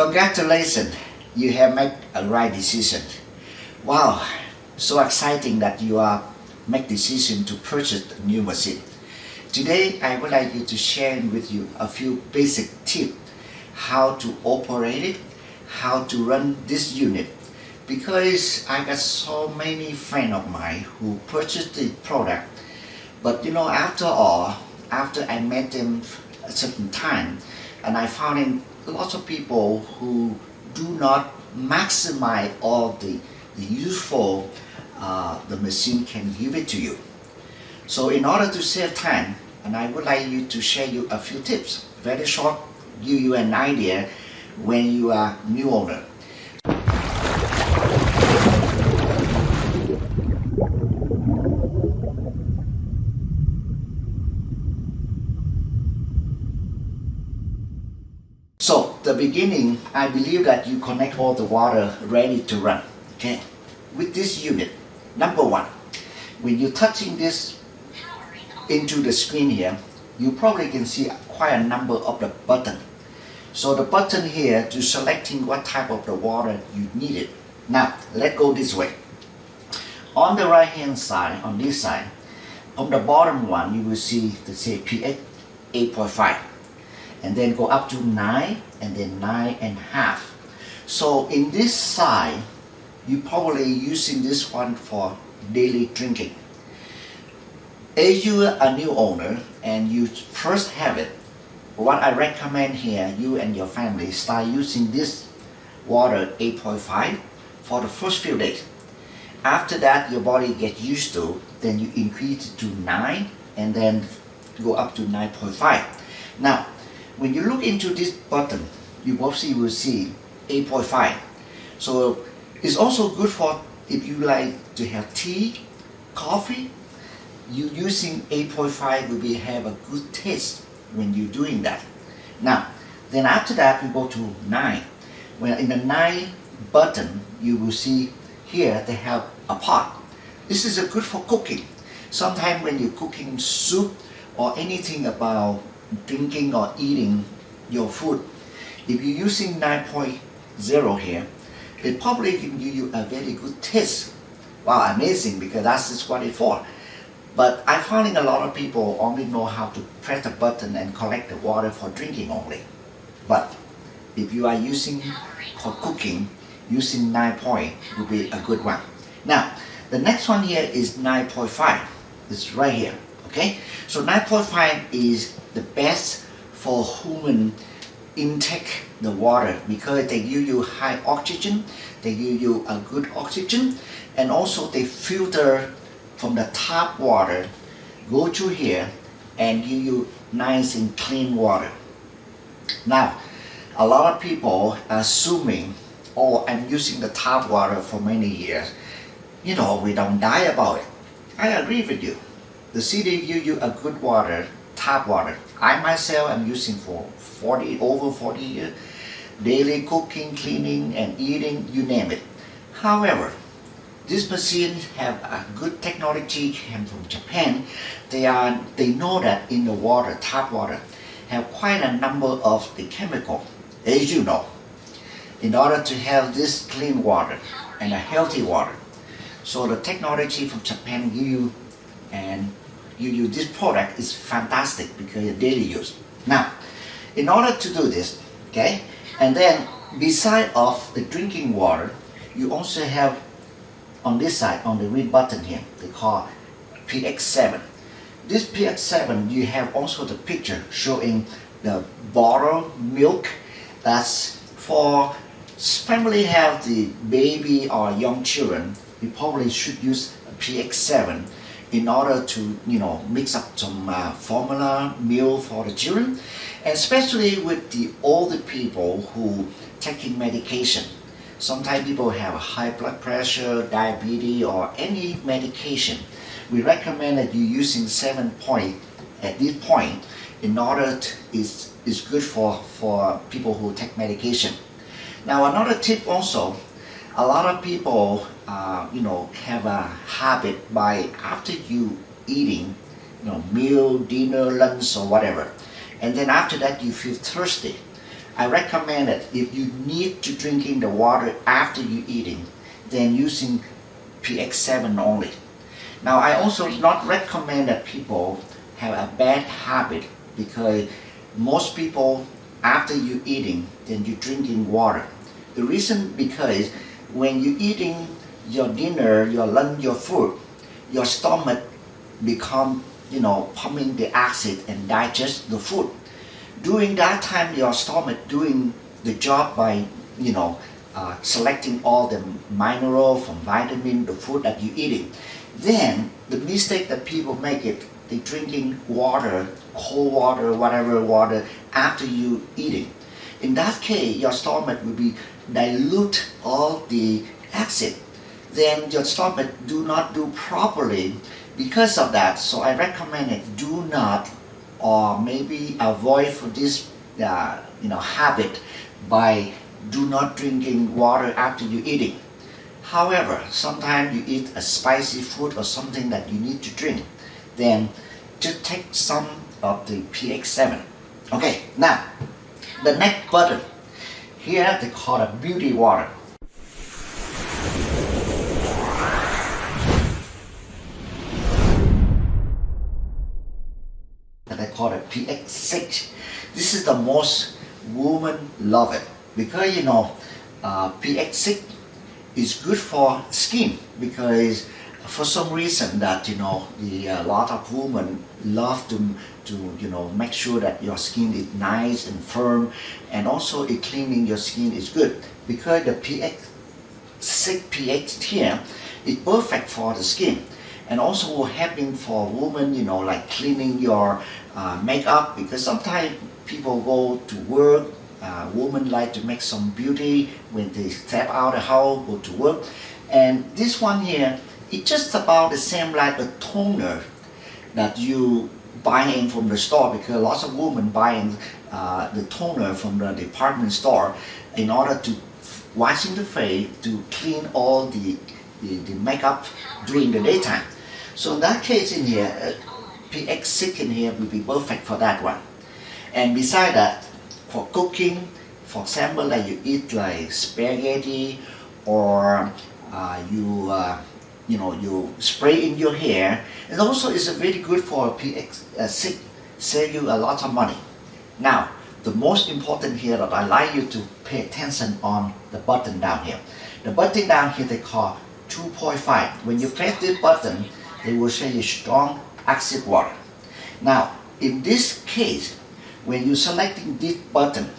Congratulations, you have made a right decision. Wow, so exciting that you are make decision to purchase a new machine. Today, I would like you to share with you a few basic tips how to operate it, how to run this unit. Because I got so many friends of mine who purchased the product, but after all, after I met them a certain time, and I found in lots of people who do not maximize all the useful the machine can give it to you. So in order to save time, and I would like you to share you a few tips, very short, give you an idea when you are new owner. So the beginning, I believe that you connect all the water ready to run. Okay, with this unit, number one, when you're touching this into the screen here, you probably can see quite a number of the button. So the button here to selecting what type of the water you needed. Now let's go this way. On the right hand side, on this side, on the bottom one, you will see the say pH 8.5. And then go up to 9 and then 9.5. So in this side, you probably using this one for daily drinking. As you are a new owner and you first have it, what I recommend here, you and your family start using this water 8.5 for the first few days. After that, your body gets used to, then you increase it to 9 and then go up to 9.5. Now, when you look into this button, you mostly will see 8.5. So it's also good for if you like to have tea, coffee. You using 8.5 will be have a good taste when you're doing that. Now, then after that we go to 9. When in the 9 button, you will see here they have a pot. This is a good for cooking. Sometimes when you're cooking soup or anything about drinking or eating your food, if you're using 9.0 here, it probably can give you a very good taste. Wow, amazing, because that's just what it's for. But I found a lot of people only know how to press the button and collect the water for drinking only. But if you are using for cooking, using 9 point will be a good one. Now, the next one here is 9.5. It's right here. Okay, so 9.5 is the best for human intake the water because they give you high oxygen, they give you a good oxygen, and also they filter from the tap water, go through here and give you nice and clean water. Now, a lot of people are assuming, oh, I'm using the tap water for many years. We don't die about it. I agree with you. The city give you a good water, tap water. I myself am using for over 40 years, daily cooking, cleaning, and eating, you name it. However, this machine have a good technology, came from Japan. They know that in the water, tap water, have quite a number of the chemical, as you know, in order to have this clean water and a healthy water. So the technology from Japan give you this product is fantastic because it's daily use. Now, in order to do this, okay, and then beside of the drinking water, you also have on this side, on the red button here, they call pH7. This pH7, you have also the picture showing the bottled milk. That's for family have the baby or young children. You probably should use a pH7 in order to mix up some formula meal for the children, and especially with the older people who taking medication. Sometimes people have high blood pressure, diabetes, or any medication. We recommend that you're using 7 point at this point in order is good for people who take medication. Now another tip also, a lot of people have a habit by after you eating meal, dinner, lunch or whatever, and then after that you feel thirsty. I recommend that if you need to drinking the water after you eating, then using pH 7 only. Now I also not recommend that people have a bad habit, because most people after you eating then you drinking water. The reason because when you eating your dinner, your lunch, your food, your stomach become pumping the acid and digest the food. During that time your stomach doing the job by selecting all the mineral from vitamin, the food that you eating. Then the mistake that people make it, they drinking water, cold water, whatever water after you eating. In that case, your stomach will be dilute all the acid. Then your stomach do not do properly because of that. So I recommend it, do not, or maybe avoid for this habit by do not drinking water after you eating. However, sometimes you eat a spicy food or something that you need to drink, then just take some of the pH 7. Okay, now the next button here they call it beauty water. They call it pH 6. This is the most women love it, because pH 6 is good for skin, because for some reason that a lot of women love to make sure that your skin is nice and firm, and also it cleaning your skin is good, because the pH 6 pH here is perfect for the skin, and also helping for women like cleaning your makeup, because sometimes people go to work, women like to make some beauty when they step out the house, go to work, and this one here it's just about the same like a toner that you buying from the store, because lots of women buying the toner from the department store in order to washing the face to clean all the makeup during the daytime. So in that case in here, pH 6 in here will be perfect for that one. And beside that, for cooking, for example, like you eat like spaghetti, or you spray in your hair, and also it's very good for pH 6, save you a lot of money. Now, the most important here that I like you to pay attention on the button down here. The button down here they call 2.5. When you press this button, they will say strong acid water. Now, in this case, when you're selecting this button,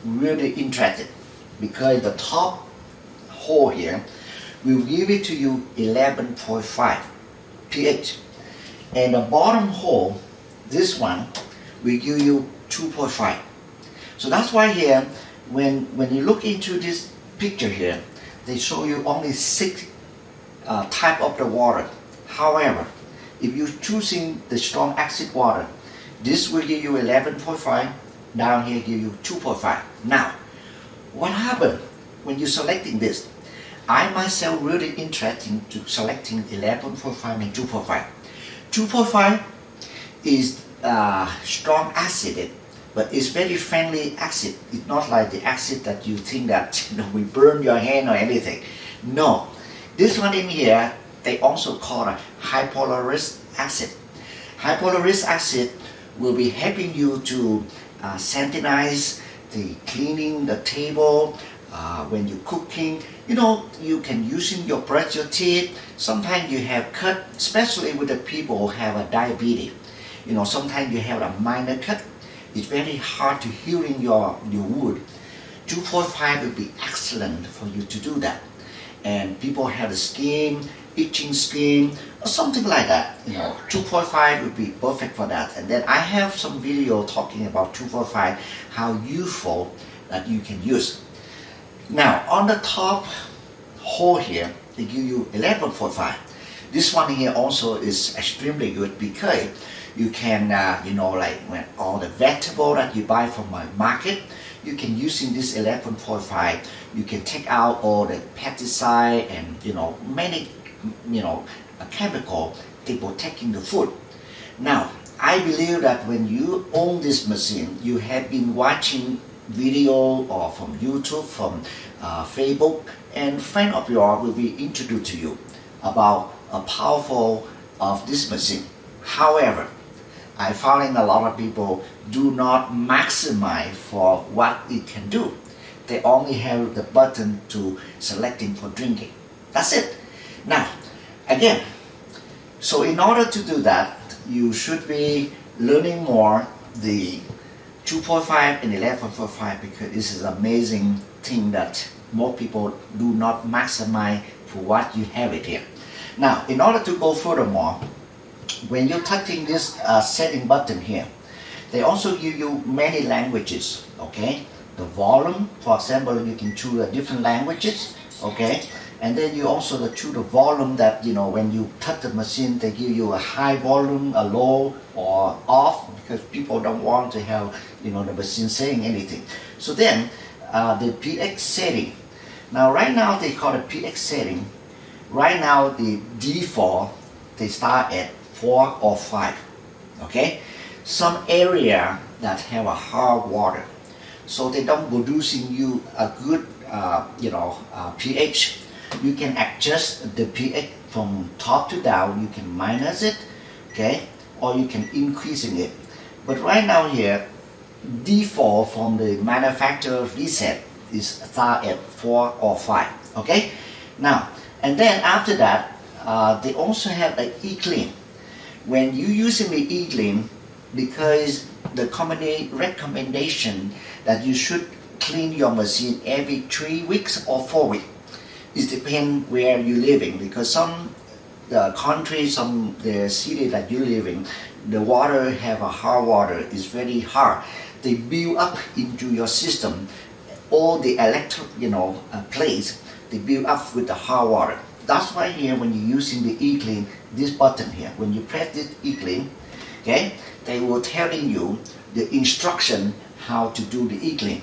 really interested, because the top hole here will give it to you 11.5 pH, and the bottom hole, this one, will give you 2.5. So that's why here, when you look into this picture here, they show you only 6 type of the water. However, if you're choosing the strong acid water, this will give you 11.5, down here give you 2.5. Now, what happened when you're selecting this? I myself really interested to selecting 11.5 and 2.5. 2.5 is strong acid, but it's very friendly acid. It's not like the acid that you think that will burn your hand or anything. No, this one in here they also call a hypolaric acid. Hypolaric acid will be helping you to sanitize the cleaning the table, when you're cooking. You can use in your brush your teeth. Sometimes you have cut, especially with the people who have a diabetes. Sometimes you have a minor cut. It's very hard to heal in your wound. 2.5 will be excellent for you to do that. And people have the skin, itching skin, or something like that. 2.5 would be perfect for that. And then I have some video talking about 2.5, how useful that you can use. Now on the top hole here, they give you 11.5. This one here also is extremely good, because you can, like when all the vegetable that you buy from my market, you can using this 11.5. You can take out all the pesticide and many chemical they protecting the food. Now I believe that when you own this machine, you have been watching video or from YouTube, from Facebook, and friend of yours will be introduced to you about a powerful of this machine. However, I found a lot of people do not maximize for what it can do. They only have the button to selecting for drinking. That's it. Now, again, so in order to do that, you should be learning more the 2.5 and 11.5 because this is an amazing thing that most people do not maximize for what you have it here. Now, in order to go furthermore, when you're touching this setting button here, they also give you many languages, okay? The volume, for example, you can choose different languages, okay? And then you also choose the volume that, you know, when you touch the machine, they give you a high volume, a low, or off, because people don't want to have, you know, the machine saying anything. So then, the PX setting. Now, right now, they call it PX setting. Right now, the default, they start at 4 or 5, okay? Some area that have a hard water, so they don't producing you a good, pH. You can adjust the pH from top to down. You can minus it, okay, or you can increasing it. But right now here, default from the manufacturer reset is start at 4 or 5, okay? Now, and then after that, they also have an e-clean. When you using the e-clean, because the company recommendation that you should clean your machine every 3 weeks or 4 weeks. It depends where you're living, because some countries, some the city that you live in, the water have a hard water, is very hard. They build up into your system all the electric, place, they build up with the hard water. That's why here when you're using the e-clean, this button here, when you press this e-clean, okay, they will telling you the instruction how to do the e-clean.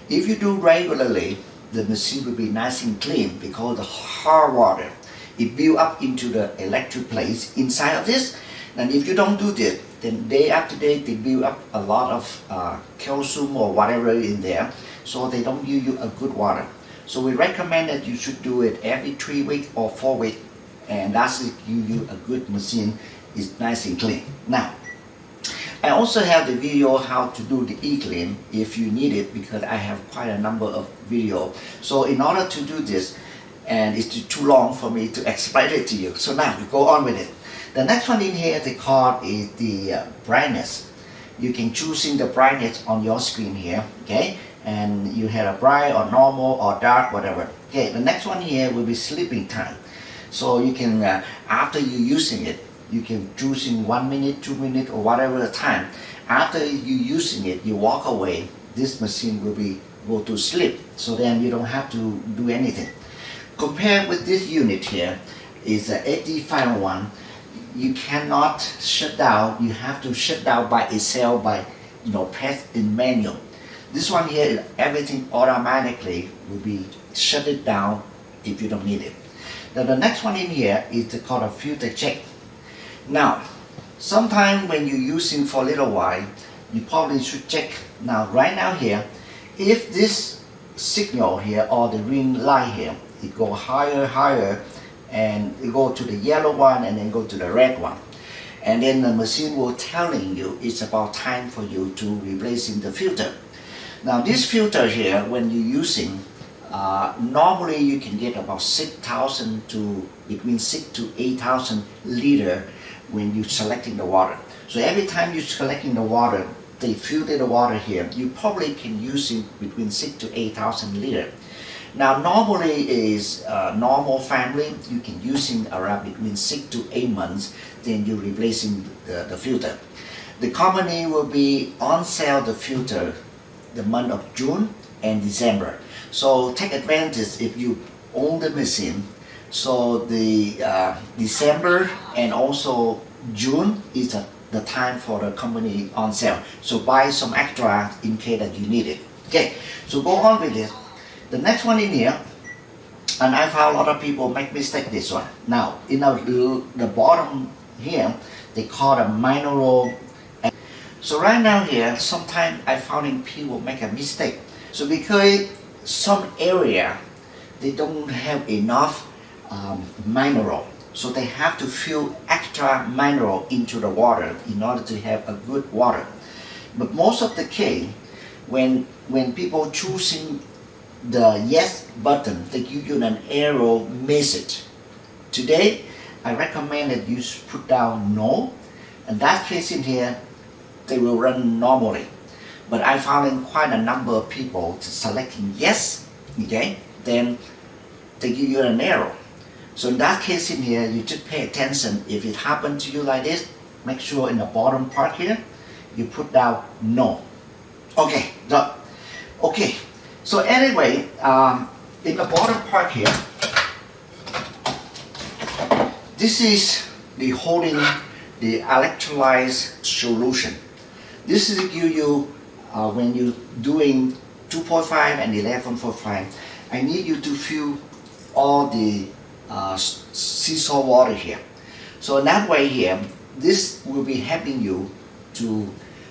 If you do regularly, the machine will be nice and clean because the hard water, it build up into the electric place inside of this. And if you don't do this, then day after day, they build up a lot of calcium or whatever in there, so they don't give you a good water. So we recommend that you should do it every 3 weeks or 4 weeks, and that's it, give you a good machine, is nice and clean. Now, I also have the video how to do the e-clean if you need it, because I have quite a number of videos. So in order to do this, and it's too long for me to explain it to you, so now we go on with it. The next one in here they call is the brightness. You can choosing the brightness on your screen here, okay? And you have a bright or normal or dark, whatever. Okay, the next one here will be sleeping time. So you can, after you using it, you can choose in 1 minute, 2 minutes, or whatever the time. After you using it, you walk away, this machine will be go to sleep. So then you don't have to do anything. Compared with this unit here, is a 8501. You cannot shut down. You have to shut down by itself by, press in manual. This one here, everything automatically will be shut it down if you don't need it. Now the next one in here is called a filter check. Now, sometime when you're using for a little while, you probably should check. Now, right now here, if this signal here or the green light here, it go higher, and it go to the yellow one and then go to the red one. And then the machine will telling you it's about time for you to replacing the filter. Now this filter here, when you're using, normally you can get about 6,000 to between 6 to 8,000 liter when you're selecting the water. So every time you're selecting the water, they filter the water here. You probably can use it between 6 to 8,000 liter. Now normally is normal family, you can use it around between 6 to 8 months, then you're replacing the filter. The company will be on sale the filter the month of June and December. So take advantage if you own the machine. So the December and also June is the time for the company on sale. So buy some extra in case that you need it. Okay, so go on with it. The next one in here, and I found a lot of people make mistake this one. Now, in the bottom here, they call a mineral. So right now here, sometimes I found people make a mistake. So because some area, they don't have enough mineral. So they have to fill extra mineral into the water in order to have a good water. But most of the case, when people choosing the yes button, they give you an arrow message. Today, I recommend that you put down no. In that case in here, they will run normally. But I found quite a number of people selecting yes, okay, then they give you an arrow. So in that case in here, you just pay attention. If it happened to you like this, make sure in the bottom part here, you put down no. Okay, done. Okay, so anyway, in the bottom part here, this is the holding the electrolyte solution. This is give you when you're doing 2.5 and 11.5. I need you to fill all the sea salt water here. So in that way here, this will be helping you to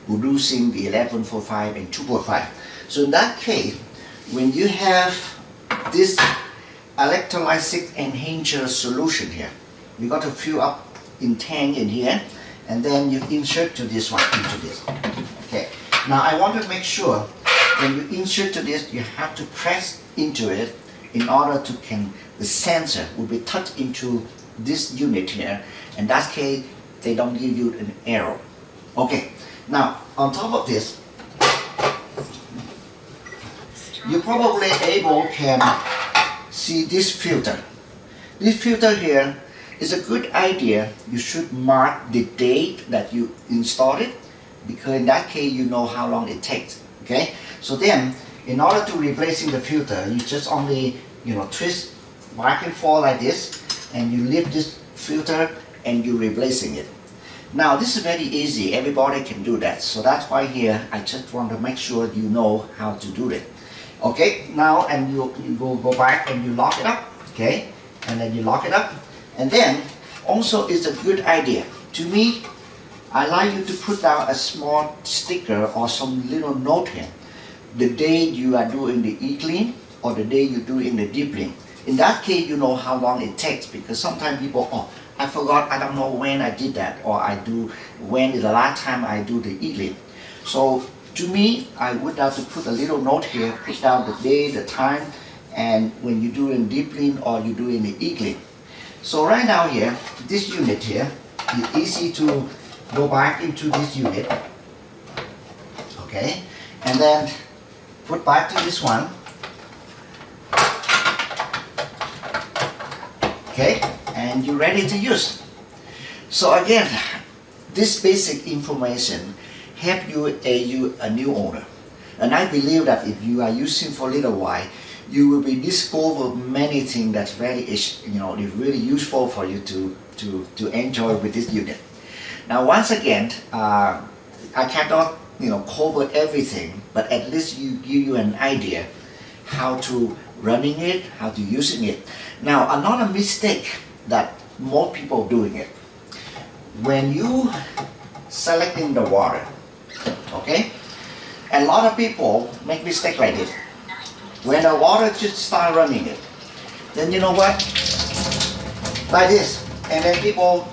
producing the 11.5 and 2.5. So in that case, when you have this electrolytic enhancer solution here, you got to fill up in tank in here, and then you insert to this one into this. Okay. Now I want to make sure when you insert to this, you have to press into it in order to the sensor will be touched into this unit here. In that case, they don't give you an error. Okay. Now on top of this, you probably can see this filter. This filter here is a good idea. You should mark the date that you installed it, because in that case you know how long it takes. Okay, so then in order to replacing the filter, you just only twist back and forth like this, and you lift this filter and you're replacing it. Now this is very easy, everybody can do that. So that's why here I just want to make sure you know how to do it. Okay, now and you go back and you lock it up. Okay, and then you lock it up, and then also it's a good idea. To me, I like you to put down a small sticker or some little note here. The day you are doing the e-clean or the day you do in the deep clean. In that case, you know how long it takes, because sometimes people, oh, I forgot, I don't know when I did that, or when is the last time I do the e-clean. So to me, I would have to put a little note here, put down the day, the time, and when you do in deep clean or you do in the e-clean. So right now here, this unit here is easy to go back into this unit. Okay, and then put back to this one. Okay, and you're ready to use. So again, this basic information help you a new owner. And I believe that if you are using for a little while, you will be discover many things that's very is really useful for you to enjoy with this unit. Now once again, I cannot cover everything, but at least give you an idea how to running it, how to using it. Now another mistake that more people doing it, when you selecting the water, okay, a lot of people make mistake like this. When the water just start running it, then you know what, like this, and then people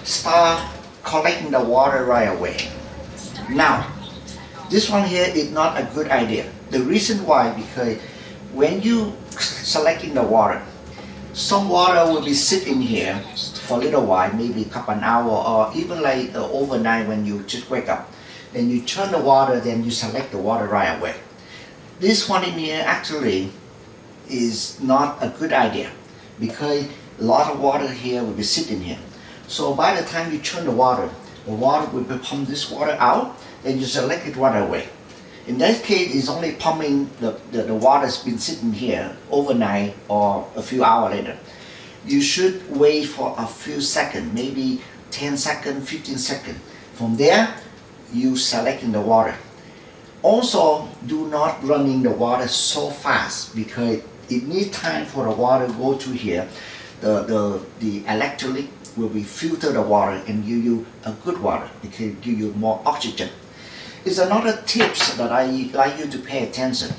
start collecting the water right away. Now this one here is not a good idea. The reason why, because when you selecting the water, some water will be sitting here for a little while, maybe a couple an hour, or even like overnight when you just wake up. Then you turn the water, then you select the water right away. This one in here actually is not a good idea, because a lot of water here will be sitting here. So by the time you turn the water will be pump this water out, then you select it right away. In that case, it's only pumping the water's been sitting here overnight or a few hours later. You should wait for a few seconds, maybe 10 seconds, 15 seconds. From there, you selecting the water. Also, do not running the water so fast, because it needs time for the water to go to here. the electrolyte will be filter the water and give you a good water. It can give you more oxygen. It's another tips that I like you to pay attention.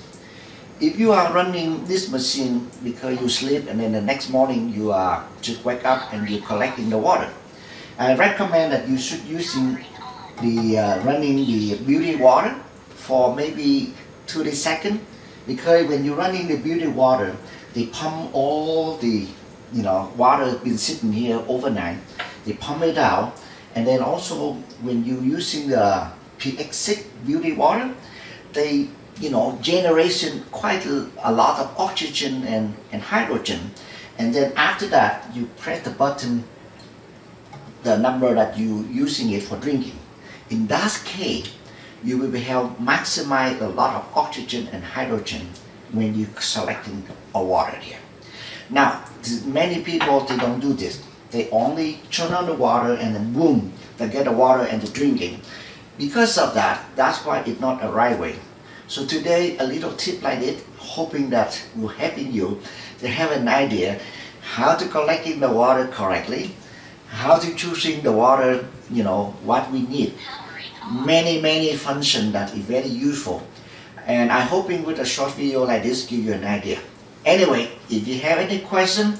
If you are running this machine because you sleep and then the next morning you are just wake up and you're collecting the water, I recommend that you should using the running the beauty water for maybe 30 seconds, because when you're running the beauty water, they pump all the water been sitting here overnight. They pump it out, and then also when you're using the pH6 beauty water, they generation quite a lot of oxygen and hydrogen, and then after that you press the button, the number that you using it for drinking. In that case, you will be help maximize a lot of oxygen and hydrogen when you selecting a water here. Now, many people, they don't do this. They only turn on the water and then boom, they get the water and the drinking. Because of that, that's why it's not a right way. So today, a little tip like it, hoping that will helping you to have an idea how to collecting the water correctly, how to choosing the water, what we need. Many functions that is very useful. And I'm hoping with a short video like this give you an idea. Anyway, if you have any question,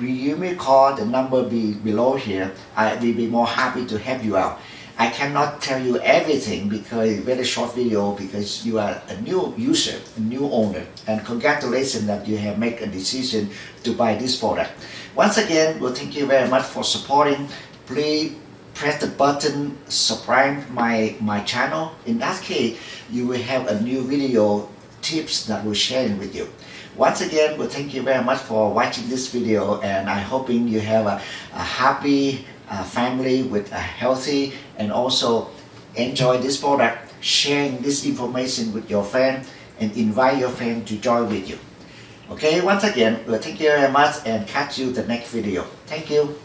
give me a call, the number be below here. I will be more happy to help you out. I cannot tell you everything because it's a very short video, because you are a new user, a new owner, and congratulations that you have made a decision to buy this product. Once again, well, thank you very much for supporting. Please press the button, subscribe my channel. In that case, you will have a new video tips that we're sharing with you. Once again, well, thank you very much for watching this video, and I'm hoping you have a happy family with a healthy, and also enjoy this product, sharing this information with your friend, and invite your friend to join with you. Okay, once again, well, thank you very much, and catch you the next video. Thank you.